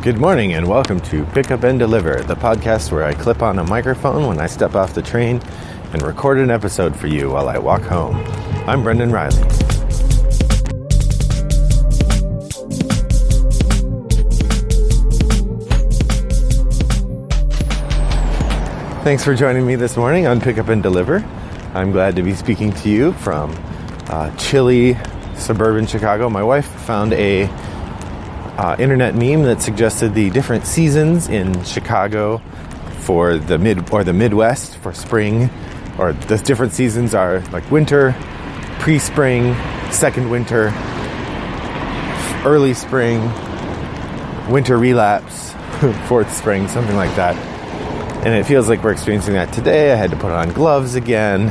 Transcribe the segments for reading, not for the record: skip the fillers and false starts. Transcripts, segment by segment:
Good morning and welcome to Pick Up and Deliver, the podcast where I clip on a microphone when I step off the train and record an episode for you while I walk home. I'm Brendan Riley. Thanks for joining me this morning on Pick Up and Deliver. I'm glad to be speaking to you from chilly suburban Chicago. My wife found a internet meme that suggested the different seasons in Chicago for the Midwest for spring, or the different seasons are like winter, pre-spring, second winter, early spring, winter relapse, fourth spring, something like that. And it feels like we're experiencing that today. I had to put on gloves again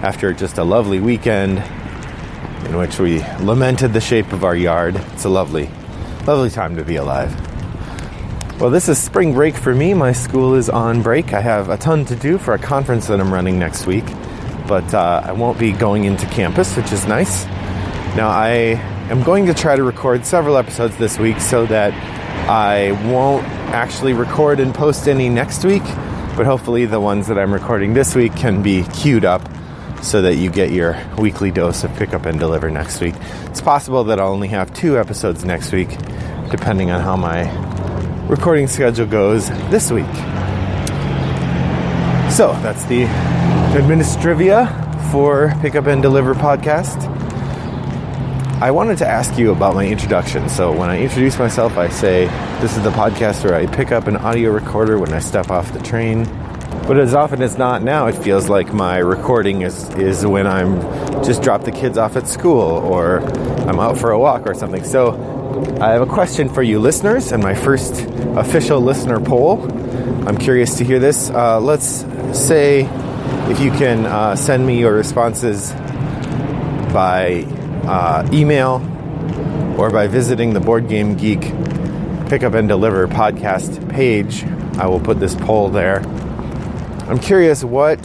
after just a lovely weekend in which we lamented the shape of our yard. It's a lovely time to be alive. Well, this is spring break for me. My school is on break. I have a ton to do for a conference that I'm running next week, but I won't be going into campus, which is nice. Now, I am going to try to record several episodes this week so that I won't actually record and post any next week, but hopefully the ones that I'm recording this week can be queued up so that you get your weekly dose of Pick Up and Deliver next week. It's possible that I'll only have 2 episodes next week, depending on how my recording schedule goes this week. So that's the administrivia for Pick Up and Deliver podcast. I wanted to ask you about my introduction. So when I introduce myself, I say, this is the podcast where I pick up an audio recorder when I step off the train. But as often as not now, it feels like my recording is when I'm just dropped the kids off at school or I'm out for a walk or something. So I have a question for you listeners and my first official listener poll. I'm curious to hear this. Let's say if you can send me your responses by email or by visiting the Board Game Geek Pick Up and Deliver podcast page. I will put this poll there. I'm curious what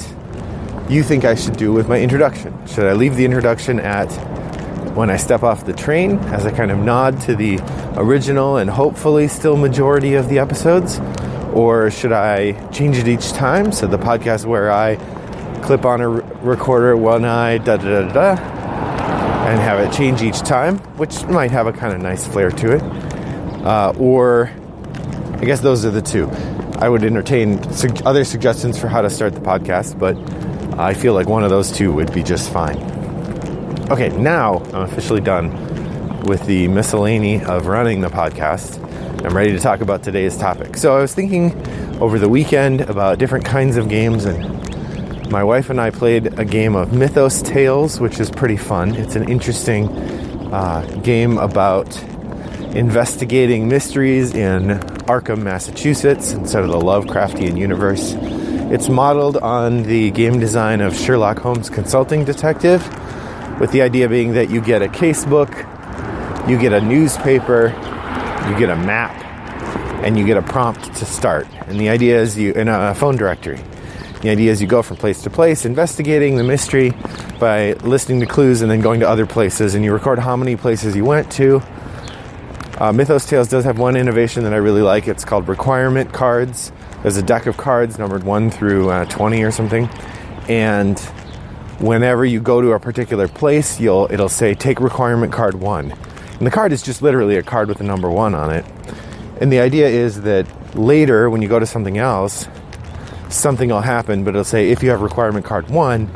you think I should do with my introduction. Should I leave the introduction at when I step off the train as a kind of nod to the original and hopefully still majority of the episodes? Or should I change it each time? So the podcast where I clip on a recorder one eye, da-da-da-da, and have it change each time, which might have a kind of nice flair to it. Or I guess those are the two. I would entertain other suggestions for how to start the podcast, but I feel like one of those two would be just fine. Okay, now I'm officially done with the miscellany of running the podcast. I'm ready to talk about today's topic. So I was thinking over the weekend about different kinds of games, and my wife and I played a game of Mythos Tales, which is pretty fun. It's an interesting game about investigating mysteries in Arkham, Massachusetts, instead of the Lovecraftian universe. It's modeled on the game design of Sherlock Holmes Consulting Detective, with the idea being that you get a case book, you get a newspaper, you get a map, and you get a prompt to start. And the idea is in a phone directory. The idea is you go from place to place, investigating the mystery by listening to clues and then going to other places, and you record how many places you went to. Mythos Tales does have one innovation that I really like. It's called requirement cards. There's a deck of cards numbered 1 through 20 or something. And whenever you go to a particular place, it'll say, take requirement card 1. And the card is just literally a card with the number 1 on it. And the idea is that later, when you go to something else, something will happen, but it'll say, if you have requirement card 1,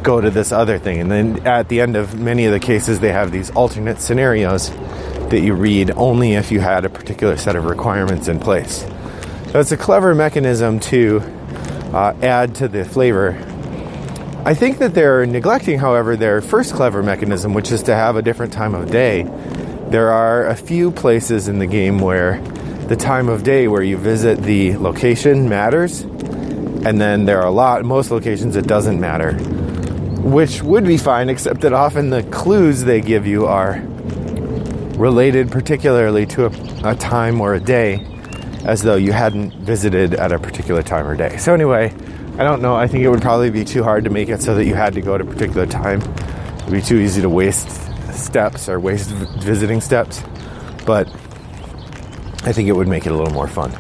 go to this other thing. And then at the end of many of the cases, they have these alternate scenarios that you read only if you had a particular set of requirements in place. So it's a clever mechanism to add to the flavor. I think that they're neglecting, however, their first clever mechanism, which is to have a different time of day. There are a few places in the game where the time of day where you visit the location matters, and then there are most locations it doesn't matter, which would be fine, except that often the clues they give you are related particularly to a time or a day, as though you hadn't visited at a particular time or day. So anyway, I don't know. I think it would probably be too hard to make it so that you had to go at a particular time. It would be too easy to waste steps or waste visiting steps. But I think it would make it a little more fun.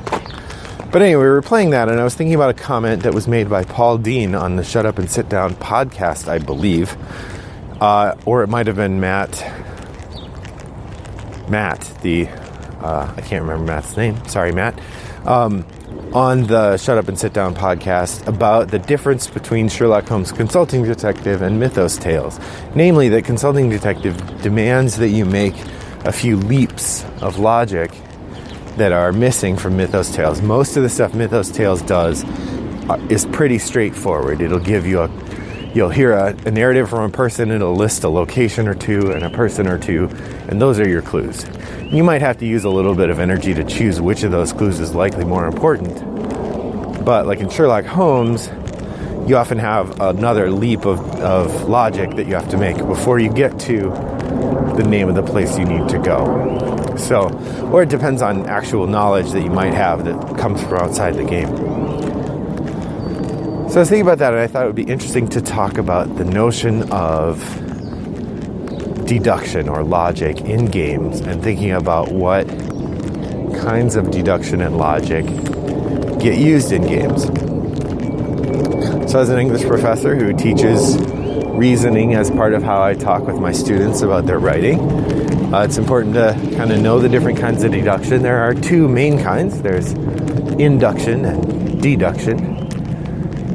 But anyway, we were playing that, and I was thinking about a comment that was made by Paul Dean on the Shut Up and Sit Down podcast, I believe. Or it might have been Matt, I can't remember Matt's name. Sorry, Matt. On the Shut Up and Sit Down podcast about the difference between Sherlock Holmes' Consulting Detective and Mythos Tales. Namely, that Consulting Detective demands that you make a few leaps of logic that are missing from Mythos Tales. Most of the stuff Mythos Tales does is pretty straightforward. It'll give you you'll hear a narrative from a person, it'll list a location or two and a person or two, and those are your clues. You might have to use a little bit of energy to choose which of those clues is likely more important. But like in Sherlock Holmes, you often have another leap of logic that you have to make before you get to the name of the place you need to go. So, or it depends on actual knowledge that you might have that comes from outside the game. So I was thinking about that, and I thought it would be interesting to talk about the notion of deduction or logic in games, and thinking about what kinds of deduction and logic get used in games. So as an English professor who teaches reasoning as part of how I talk with my students about their writing, it's important to kind of know the different kinds of deduction. There are two main kinds. There's induction and deduction.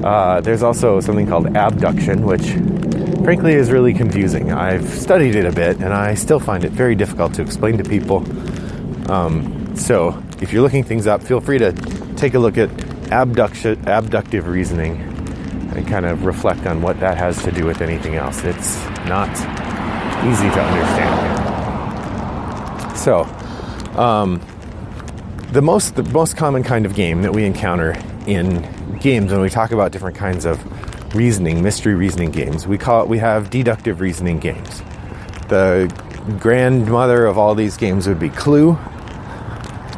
There's also something called abduction, which frankly is really confusing. I've studied it a bit, and I still find it very difficult to explain to people. So if you're looking things up, feel free to take a look at abductive reasoning and kind of reflect on what that has to do with anything else. It's not easy to understand. So, the most common kind of game that we encounter in games when we talk about different kinds of reasoning, mystery reasoning games, we have deductive reasoning games. The grandmother of all these games would be Clue,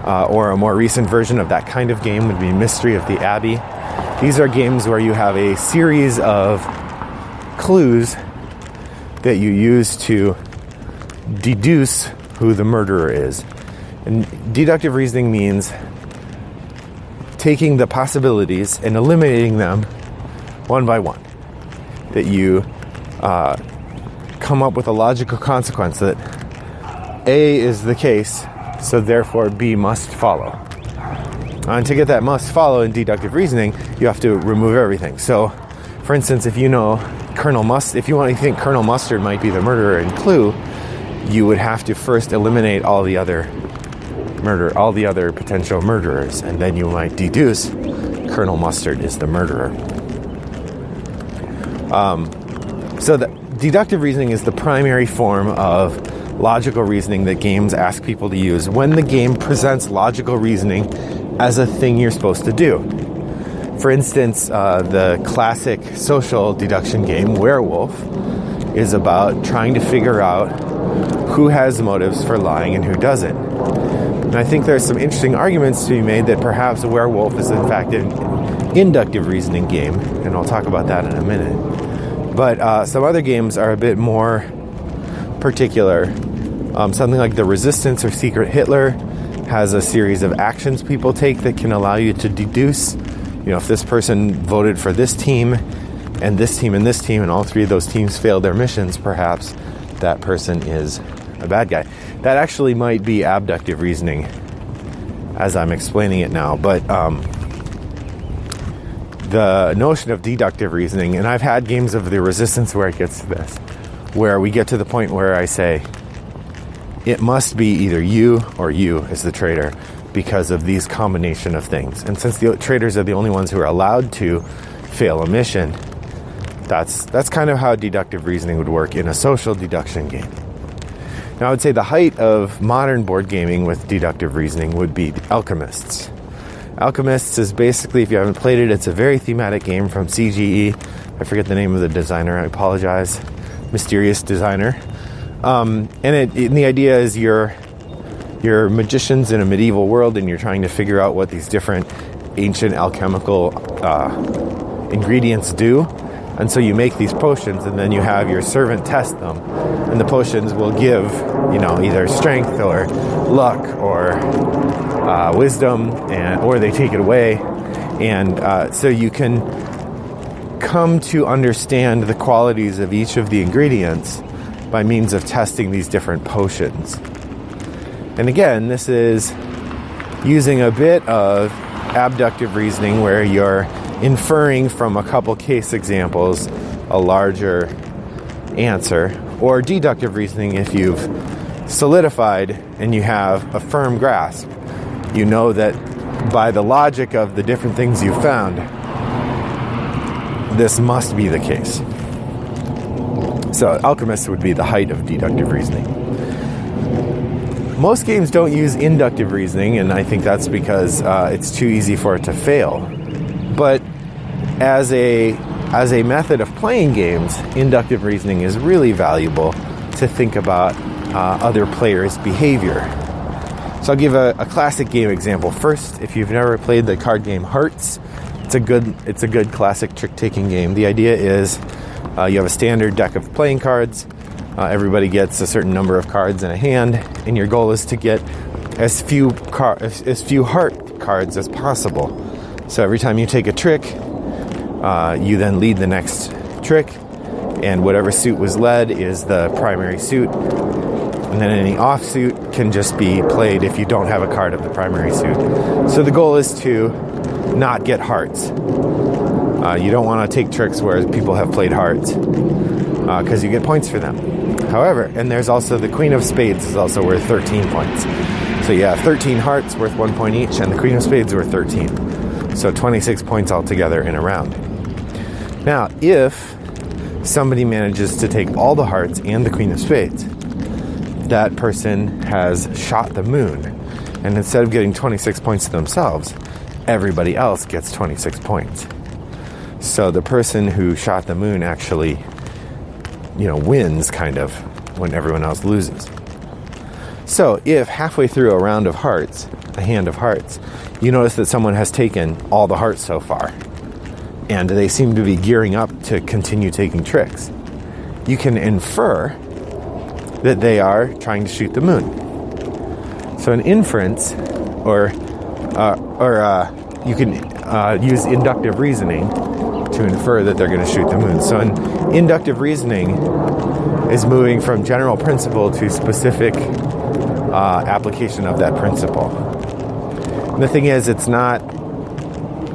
or a more recent version of that kind of game would be Mystery of the Abbey. These are games where you have a series of clues that you use to deduce who the murderer is. And deductive reasoning means taking the possibilities and eliminating them one by one. That you come up with a logical consequence that A is the case, so therefore B must follow. And to get that must follow in deductive reasoning, you have to remove everything. So, for instance, if you know if you want to think Colonel Mustard might be the murderer in Clue, you would have to first eliminate all the other potential murderers, and then you might deduce Colonel Mustard is the murderer. So the deductive reasoning is the primary form of logical reasoning that games ask people to use when the game presents logical reasoning as a thing you're supposed to do. For instance, the classic social deduction game, Werewolf, is about trying to figure out who has motives for lying and who doesn't. And I think there's some interesting arguments to be made that perhaps Werewolf is in fact an inductive reasoning game, and I'll talk about that in a minute. But some other games are a bit more particular. Something like The Resistance or Secret Hitler has a series of actions people take that can allow you to deduce, if this person voted for this team and this team and this team, and all three of those teams failed their missions, perhaps that person is a bad guy. That actually might be abductive reasoning as I'm explaining it now, but the notion of deductive reasoning, and I've had games of The Resistance where it gets to this, where we get to the point where I say, it must be either you or you as the traitor because of these combination of things. And since the traitors are the only ones who are allowed to fail a mission, that's kind of how deductive reasoning would work in a social deduction game. Now, I would say the height of modern board gaming with deductive reasoning would be Alchemists. Alchemists is basically, if you haven't played it, it's a very thematic game from CGE. I forget the name of the designer, I apologize. Mysterious designer. And the idea is you're magicians in a medieval world, and you're trying to figure out what these different ancient alchemical ingredients do. And so you make these potions, and then you have your servant test them, and the potions will give, either strength or luck or wisdom, or they take it away. And so you can come to understand the qualities of each of the ingredients by means of testing these different potions. And again, this is using a bit of abductive reasoning where you're inferring from a couple case examples a larger answer, or deductive reasoning if you've solidified and you have a firm grasp. You know that by the logic of the different things you've found, this must be the case. So alchemist would be the height of deductive reasoning. Most games don't use inductive reasoning, and I think that's because it's too easy for it to fail. But as a method of playing games, inductive reasoning is really valuable to think about other players' behavior. So I'll give a classic game example first. If you've never played the card game Hearts, it's a good classic trick-taking game. The idea is you have a standard deck of playing cards. Everybody gets a certain number of cards in a hand, and your goal is to get as few heart cards as possible. So every time you take a trick, you then lead the next trick, and whatever suit was led is the primary suit. And then any offsuit can just be played if you don't have a card of the primary suit. So the goal is to not get hearts. You don't want to take tricks where people have played hearts, because you get points for them. However, and there's also the Queen of Spades is also worth 13 points. So you have 13 hearts worth 1 point each, and the Queen of Spades worth 13. So 26 points altogether in a round. Now, if somebody manages to take all the hearts and the Queen of Spades, that person has shot the moon. And instead of getting 26 points to themselves, everybody else gets 26 points. So the person who shot the moon actually, wins kind of when everyone else loses. So if halfway through a round of hearts, a hand of hearts, you notice that someone has taken all the hearts so far, and they seem to be gearing up to continue taking tricks, you can infer that they are trying to shoot the moon. So an inference, or you can use inductive reasoning to infer that they're going to shoot the moon. So an inductive reasoning is moving from general principle to specific application of that principle. And the thing is, it's not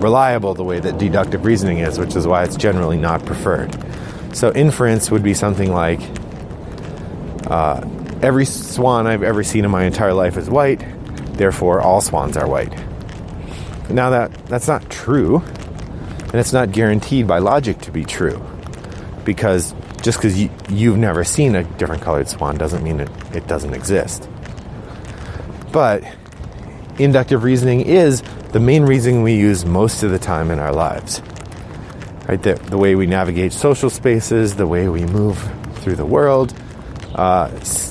reliable the way that deductive reasoning is, which is why it's generally not preferred. So inference would be something like, every swan I've ever seen in my entire life is white, therefore all swans are white. Now that's not true, and it's not guaranteed by logic to be true, because just because you've never seen a different colored swan doesn't mean it doesn't exist. But inductive reasoning is the main reasoning we use most of the time in our lives. Right? The way we navigate social spaces, the way we move through the world,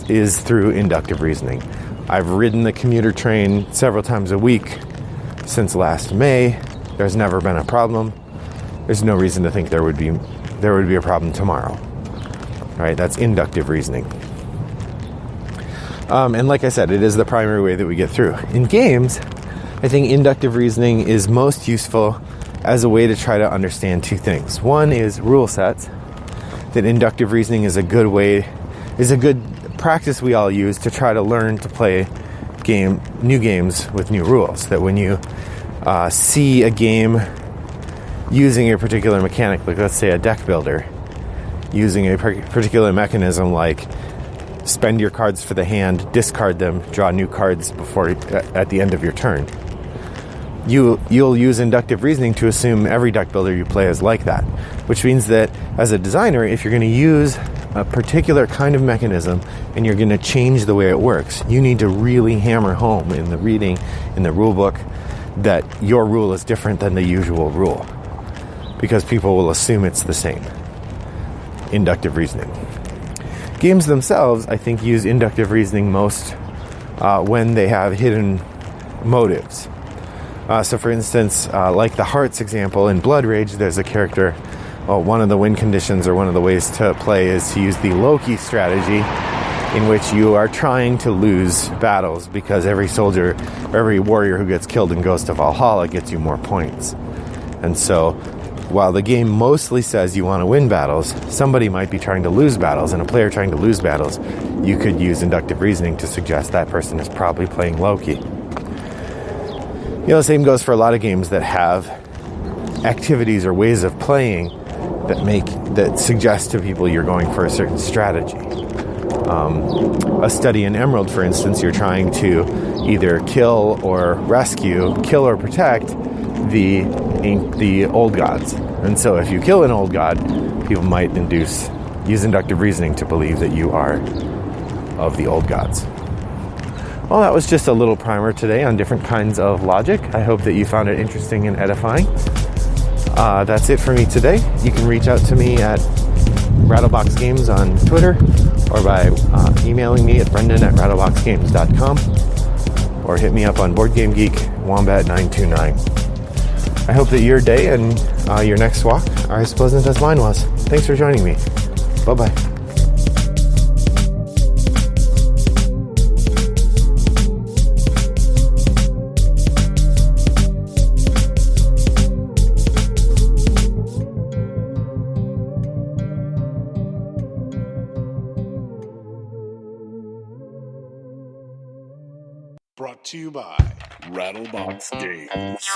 is through inductive reasoning. I've ridden the commuter train several times a week since last May. There's never been a problem. There's no reason to think there would be a problem tomorrow. Right? That's inductive reasoning. And like I said, it is the primary way that we get through. In games, I think inductive reasoning is most useful as a way to try to understand two things. One is rule sets. That inductive reasoning is a good practice we all use to try to learn to play new games with new rules. That when you see a game using a particular mechanic, like let's say a deck builder, using a particular mechanism like spend your cards for the hand, discard them, draw new cards at the end of your turn. You'll use inductive reasoning to assume every deck builder you play is like that, which means that as a designer, if you're going to use a particular kind of mechanism and you're going to change the way it works, you need to really hammer home in the reading, in the rule book, that your rule is different than the usual rule, because people will assume it's the same. Inductive reasoning. Games themselves, I think, use inductive reasoning most when they have hidden motives. So for instance, like the Hearts example in Blood Rage, there's a character, one of the win conditions or one of the ways to play is to use the Loki strategy, in which you are trying to lose battles because every soldier, every warrior who gets killed and goes to Valhalla gets you more points. And so, while the game mostly says you want to win battles, somebody might be trying to lose battles, and a player trying to lose battles, you could use inductive reasoning to suggest that person is probably playing low-key. The same goes for a lot of games that have activities or ways of playing that suggest to people you're going for a certain strategy. A study in Emerald, for instance, you're trying to either kill or protect the old gods. And so if you kill an old god, people might use inductive reasoning to believe that you are of the old gods. Well, that was just a little primer today on different kinds of logic. I hope that you found it interesting and edifying. That's it for me today. You can reach out to me at Rattlebox Games on Twitter, or by emailing me at brendan@rattleboxgames.com, or hit me up on BoardGameGeek, Wombat929. I hope that your day and your next walk are as pleasant as mine was. Thanks for joining me. Bye-bye. Brought to you by Rattlebox Games.